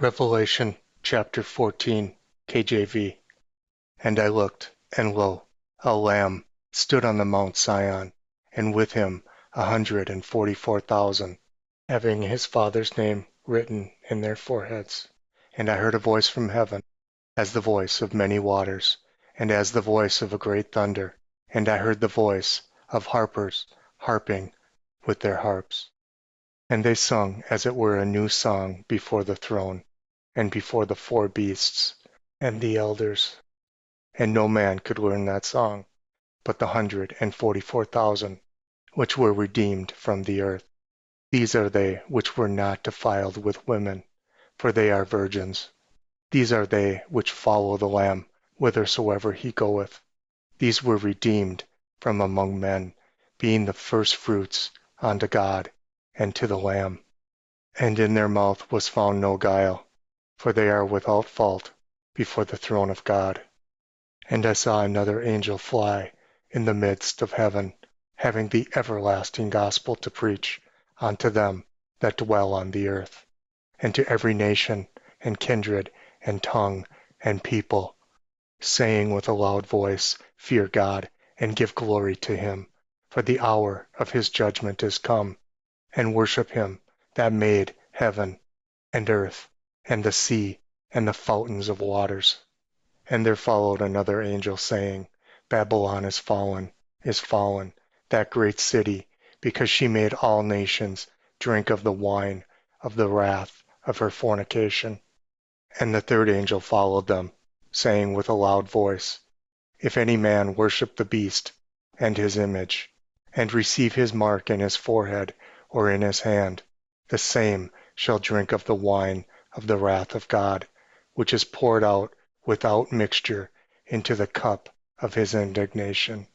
Revelation chapter 14, KJV. And I looked, and lo, a Lamb stood on the Mount Sion, and with him 144,000, having his Father's name written in their foreheads. And I heard a voice from heaven, as the voice of many waters, and as the voice of a great thunder. And I heard the voice of harpers harping with their harps. And they sung as it were a new song before the throne, and before the four beasts and the elders. And no man could learn that song, but the 144,000, which were redeemed from the earth. These are they which were not defiled with women, for they are virgins. These are they which follow the Lamb whithersoever he goeth. These were redeemed from among men, being the firstfruits unto God and to the Lamb. And in their mouth was found no guile, for they are without fault before the throne of God. And I saw another angel fly in the midst of heaven, having the everlasting gospel to preach unto them that dwell on the earth, and to every nation, and kindred, and tongue, and people, saying with a loud voice, Fear God, and give glory to him, for the hour of his judgment is come, and worship him that made heaven, and earth, and the sea, and the fountains of waters. And there followed another angel, saying, Babylon is fallen, that great city, because she made all nations drink of the wine of the wrath of her fornication. And the third angel followed them, saying with a loud voice, If any man worship the beast and his image, and receive his mark in his forehead or in his hand, the same shall drink of the wine of the wrath of God, which is poured out without mixture into the cup of his indignation.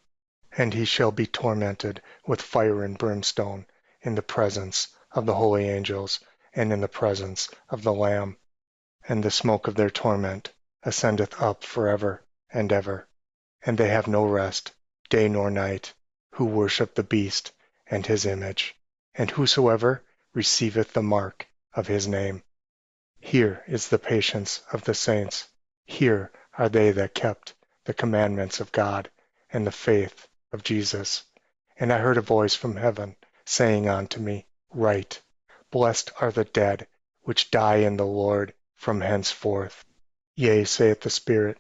And he shall be tormented with fire and brimstone in the presence of the holy angels and in the presence of the Lamb. And the smoke of their torment ascendeth up forever and ever. And they have no rest, day nor night, who worship the beast and his image, and whosoever receiveth the mark of his name. Here is the patience of the saints. Here are they that kept the commandments of God and the faith of Jesus. And I heard a voice from heaven, saying unto me, Write, Blessed are the dead which die in the Lord from henceforth. Yea, saith the Spirit,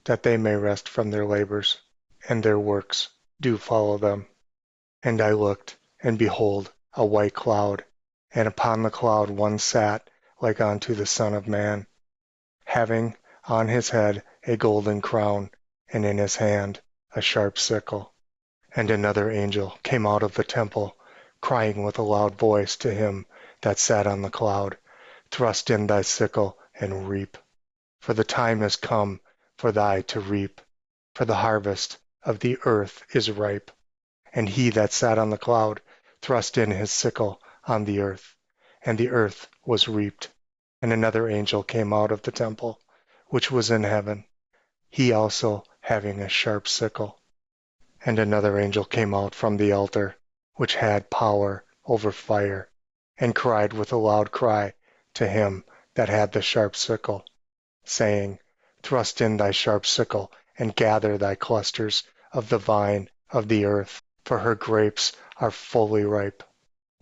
that they may rest from their labors, and their works do follow them. And I looked, and behold, a white cloud, and upon the cloud one sat like unto the Son of Man, having on his head a golden crown, and in his hand a sharp sickle. And another angel came out of the temple, crying with a loud voice to him that sat on the cloud, Thrust in thy sickle, and reap. For the time is come for thou to reap, for the harvest of the earth is ripe. And he that sat on the cloud thrust in his sickle on the earth, and the earth was reaped. And another angel came out of the temple, which was in heaven, he also having a sharp sickle. And another angel came out from the altar, which had power over fire, and cried with a loud cry to him that had the sharp sickle, saying, Thrust in thy sharp sickle, and gather thy clusters of the vine of the earth, for her grapes are fully ripe.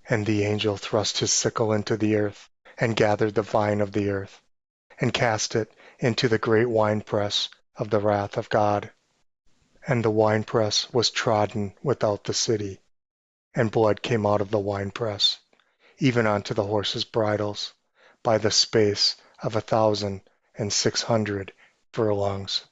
And the angel thrust his sickle into the earth, and gathered the vine of the earth, and cast it into the great winepress of the wrath of God. And the winepress was trodden without the city, and blood came out of the winepress, even unto the horses' bridles, by the space of 1,600 furlongs.